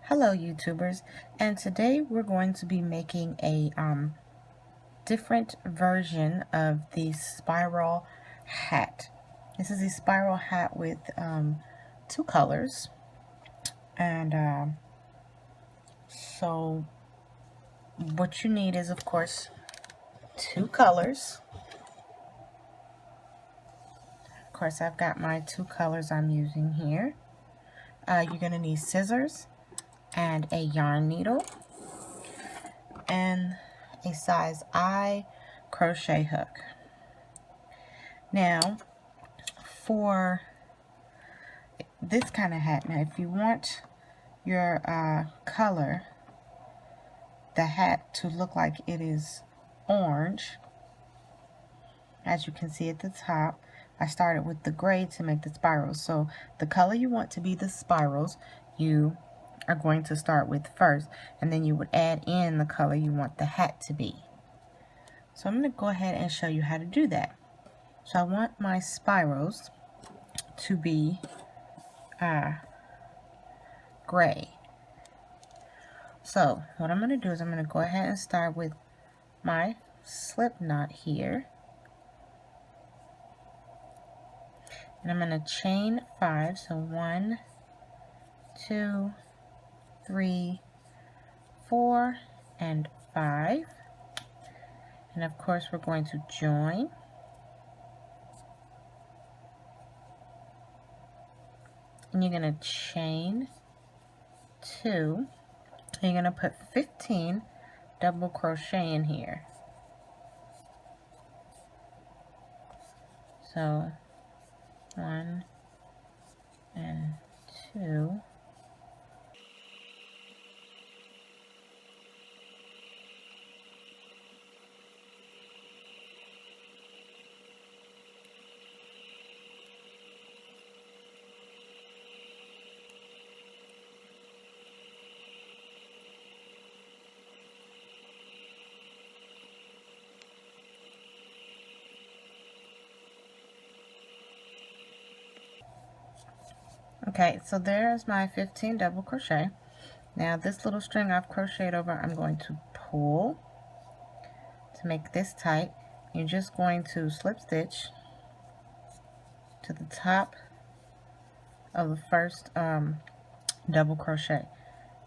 Hello YouTubers, and today we're going to be making a different version of the spiral hat. This is a spiral hat with two colors, and so what you need is, of course, two colors. Of course, I've got my two colors I'm using here. You're going to need scissors and a yarn needle and a size I crochet hook. Now, for this kind of hat, now if you want your color, the hat to look like it is orange, as you can see at the top, I started with the gray to make the spirals. So the color you want to be the spirals, you are going to start with first, and then you would add in the color you want the hat to be. So I'm going to go ahead and show you how to do that. So I want my spirals to be gray. So what I'm going to do is I'm going to go ahead and start with my slip knot here. And I'm going to chain 5. So 1, 2, 3, 4, and 5. And of course we're going to join. And you're going to chain 2. And you're going to put 15 double crochet in here. So 1 and 2. Okay, so there's my 15 double crochet. Now this little string I've crocheted over, I'm going to pull to make this tight. You're just going to slip stitch to the top of the first double crochet.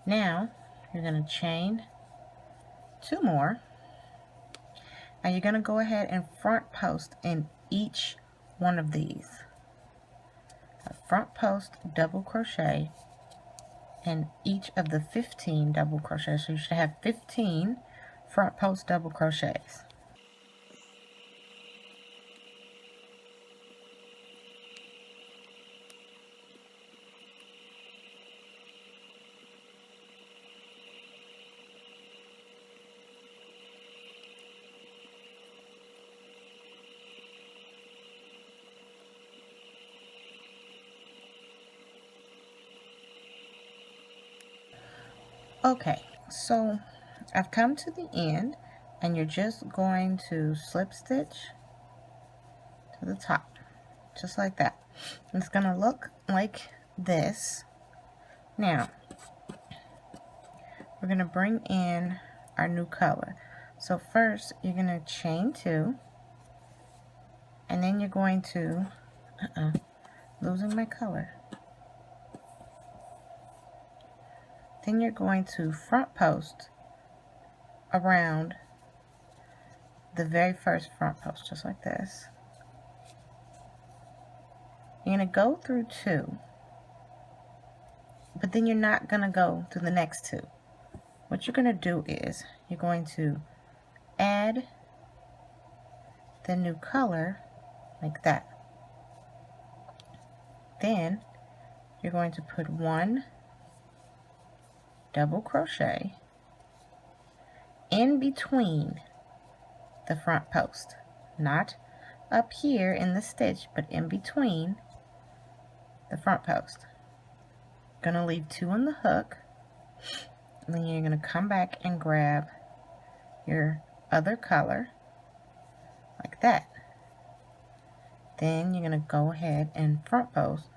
Now you're going to chain 2 more, and you're going to go ahead and front post in each one of these. A front post double crochet in each of the 15 double crochets. So you should have 15 front post double crochets. Okay, so I've come to the end, and you're just going to slip stitch to the top, just like that. It's going to look like this. Now, we're going to bring in our new color. So first, you're going to chain 2, and then you're going to, losing my color. Then you're going to front post around the very first front post, just like this. You're going to go through 2, but then you're not going to go through the next 2. What you're going to do is you're going to add the new color like that. Then you're going to put 1 double crochet in between the front post, not up here in the stitch, but in between the front post. Gonna leave 2 on the hook, and then you're gonna come back and grab your other color like that. Then you're gonna go ahead and front post,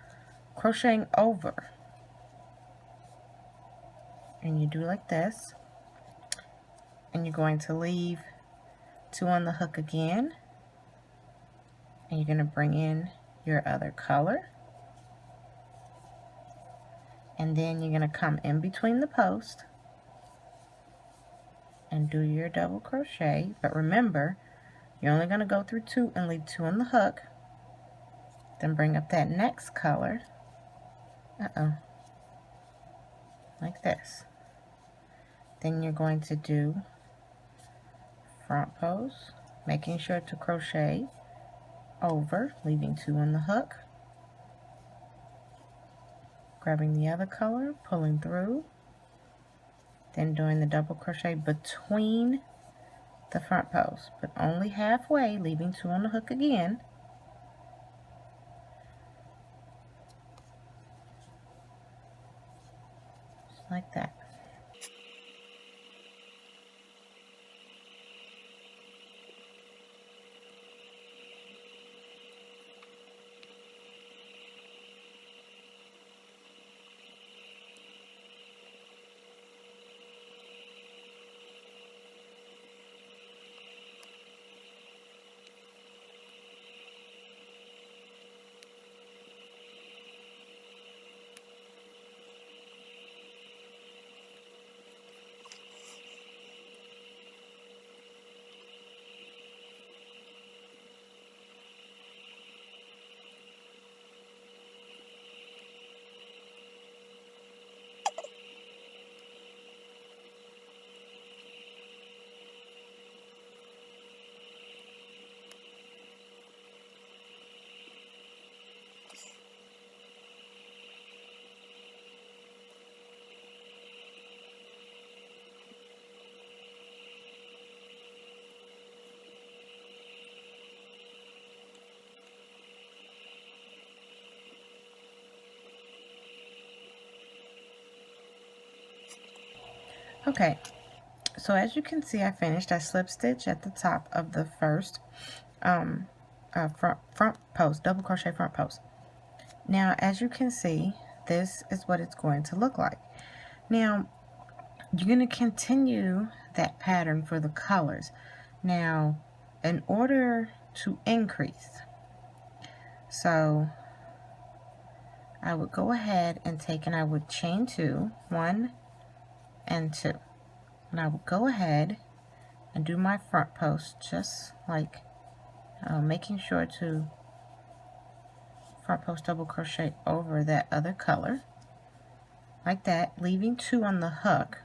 crocheting over and you do like this, and you're going to leave 2 on the hook again, and you're going to bring in your other color, and then you're going to come in between the post and do your double crochet. But remember, you're only going to go through 2 and leave 2 on the hook, then bring up that next color, like this. Then you're going to do front post, making sure to crochet over, leaving 2 on the hook, grabbing the other color, pulling through, then doing the double crochet between the front post, but only halfway, leaving 2 on the hook again, just like that. Okay, so as you can see, I finished. I slip stitch at the top of the first front post, double crochet front post. Now, as you can see, this is what it's going to look like. Now, you're going to continue that pattern for the colors. Now, in order to increase, so I would go ahead and take, and I would chain 2, 1 and 2, and I would go ahead and do my front post, just like making sure to front post double crochet over that other color, like that, leaving 2 on the hook.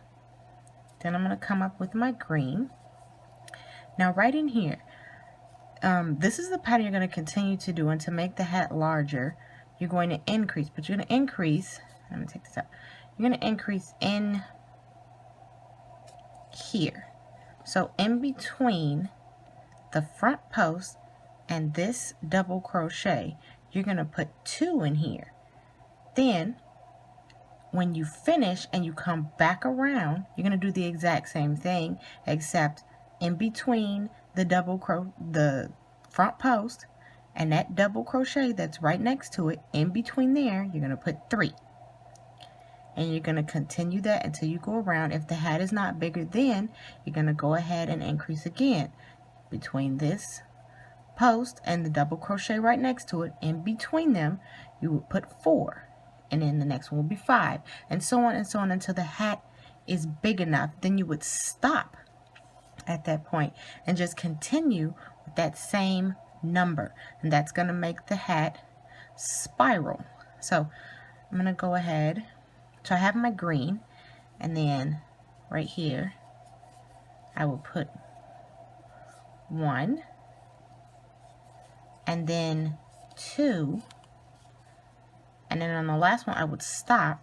Then I'm going to come up with my green. Now right in here, this is the pattern you're going to continue to do, and to make the hat larger, you're going to increase, but you're going to increase, let me take this out, you're going to increase in here. So in between the front post and this double crochet, you're going to put 2 in here. Then when you finish and you come back around, you're going to do the exact same thing, except in between the front post and that double crochet that's right next to it, in between there, you're going to put 3. And you're going to continue that until you go around. If the hat is not bigger, then you're going to go ahead and increase again. Between this post and the double crochet right next to it, in between them, you would put 4. And then the next one will be 5. And so on until the hat is big enough. Then you would stop at that point and just continue with that same number. And that's going to make the hat spiral. So I'm going to go ahead. So I have my green, and then right here I will put 1, and then 2, and then on the last one I would stop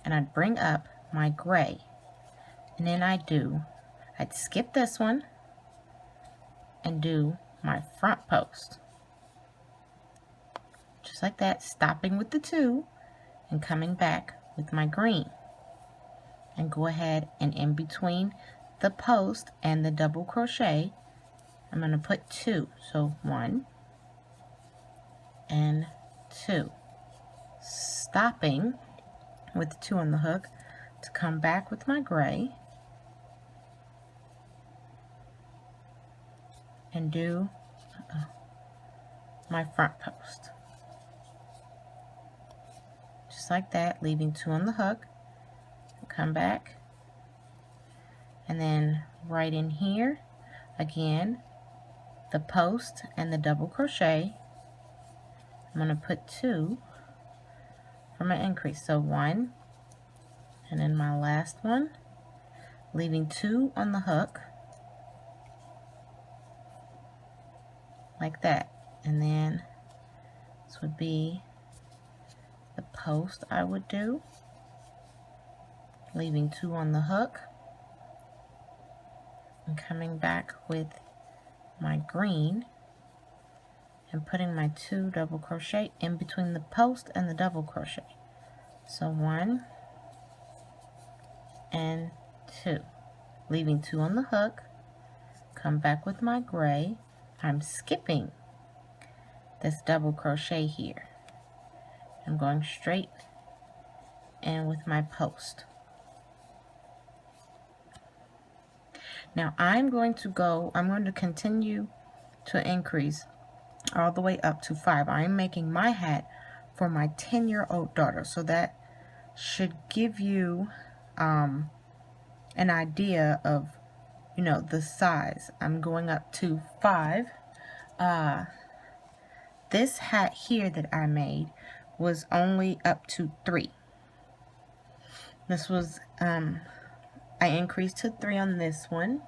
and I'd bring up my gray, and then I'd skip this one and do my front post, just like that, stopping with the 2 and coming back with my green, and go ahead and in between the post and the double crochet, I'm going to put 2, so 1 and 2, stopping with 2 on the hook, to come back with my gray and do my front post. Just like that, leaving 2 on the hook. Come back, and then right in here, again, the post and the double crochet. I'm going to put 2 for my increase. So 1, and then my last one, leaving 2 on the hook, like that. And then this would be the post I would do, leaving 2 on the hook, and coming back with my green and putting my 2 double crochet in between the post and the double crochet. So 1 and 2, leaving 2 on the hook, come back with my gray. I'm skipping this double crochet here. I'm going straight in with my post. Now I'm going to continue to increase all the way up to 5. I'm making my hat for my 10-year-old daughter, so that should give you an idea of, you know, the size. I'm going up to 5. This hat here that I made was only up to 3. This was I increased to 3 on this one,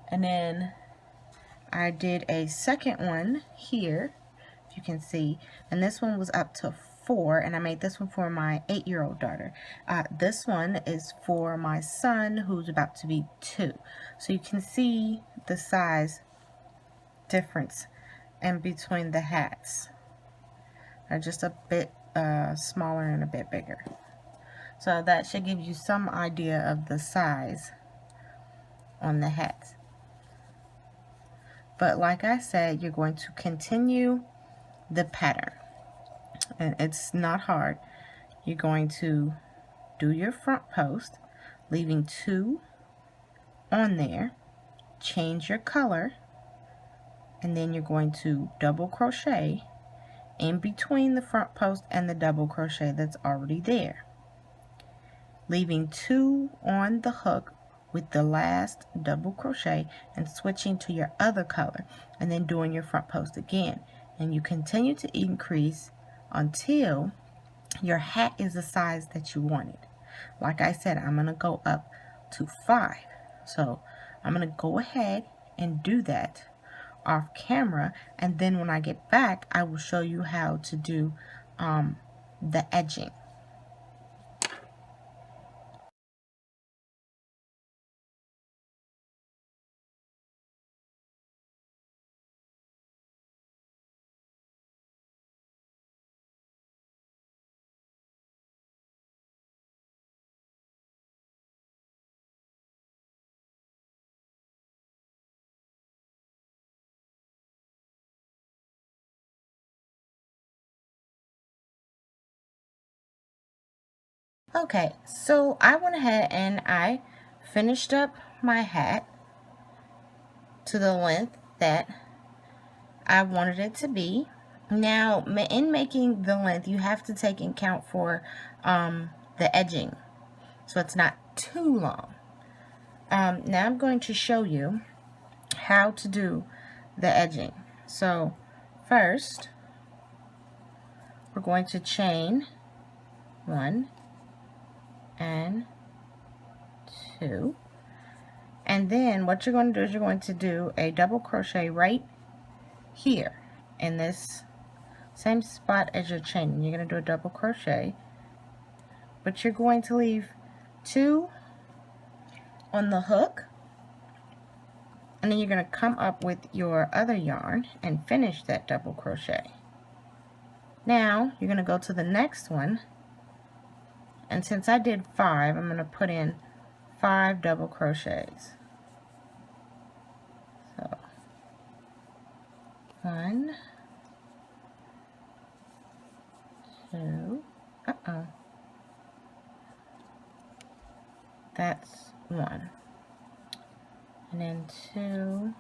and then I did a second one here, if you can see, and this one was up to 4, and I made this one for my 8-year-old daughter. This one is for my son, who's about to be 2. So you can see the size difference in between the hats. They're just a bit smaller and a bit bigger. So that should give you some idea of the size on the hats. But like I said, you're going to continue the pattern. And it's not hard. You're going to do your front post, leaving 2 on there, change your color, and then you're going to double crochet in between the front post and the double crochet that's already there, leaving 2 on the hook with the last double crochet and switching to your other color, and then doing your front post again. And you continue to increase until your hat is the size that you wanted. Like I said, I'm going to go up to 5. So I'm going to go ahead and do that off camera, and then when I get back, I will show you how to do the edging. Okay, so I went ahead and I finished up my hat to the length that I wanted it to be. Now, in making the length, you have to take in account for the edging, so it's not too long. Now I'm going to show you how to do the edging. So first, we're going to chain 1 and 2, and then what you're going to do is you're going to do a double crochet right here in this same spot as your chain. You're going to do a double crochet, but you're going to leave 2 on the hook, and then you're going to come up with your other yarn and finish that double crochet. Now you're going to go to the next one, and since I did 5, I'm going to put in 5 double crochets. So 1, 2, That's 1. And then 2.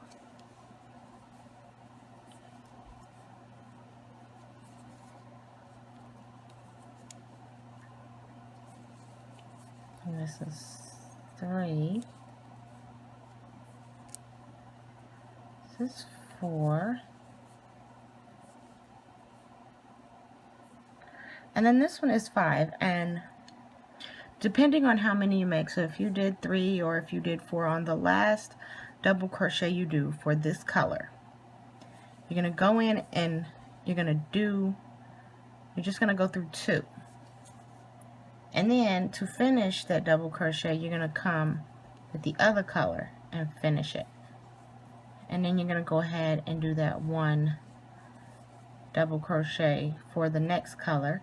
And this is 3. This is 4. And then this one is 5. And depending on how many you make, so if you did 3 or if you did 4 on the last double crochet you do for this color, you're going to go in and you're just going to go through 2. And then to finish that double crochet, you're going to come with the other color and finish it. And then you're going to go ahead and do that 1 double crochet for the next color,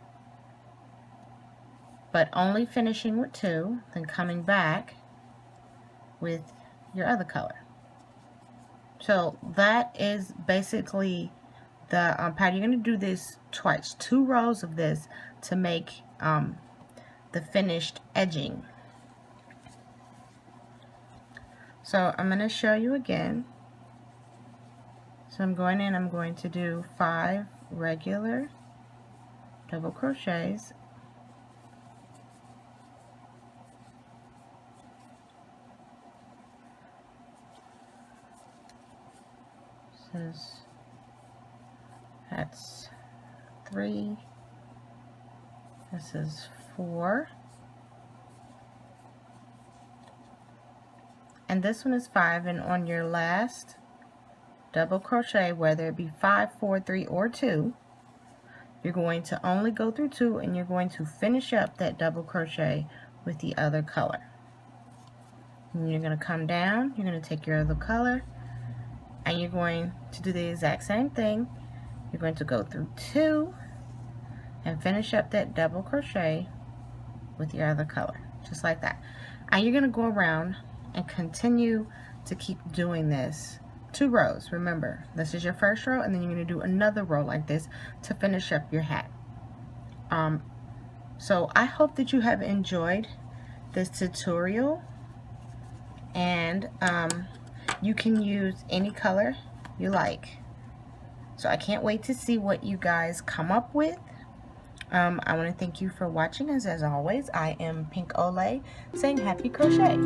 but only finishing with 2, then coming back with your other color. So that is basically the pattern. You're going to do this twice, 2 rows of this to make the finished edging. So I'm going to show you again. So I'm going in, I'm going to do 5 regular double crochets, that's 3, this is 4, and this one is 5, and on your last double crochet, whether it be 5, 4, 3, or 2, you're going to only go through 2, and you're going to finish up that double crochet with the other color. And you're going to come down, you're going to take your other color, and you're going to do the exact same thing. You're going to go through 2 and finish up that double crochet with your other color, just like that. And you're going to go around and continue to keep doing this 2 rows. Remember, this is your first row, and then you're going to do another row like this to finish up your hat. So I hope that you have enjoyed this tutorial, and you can use any color you like. So I can't wait to see what you guys come up with. I want to thank you for watching, as always, I am Pink Olay saying happy crochet.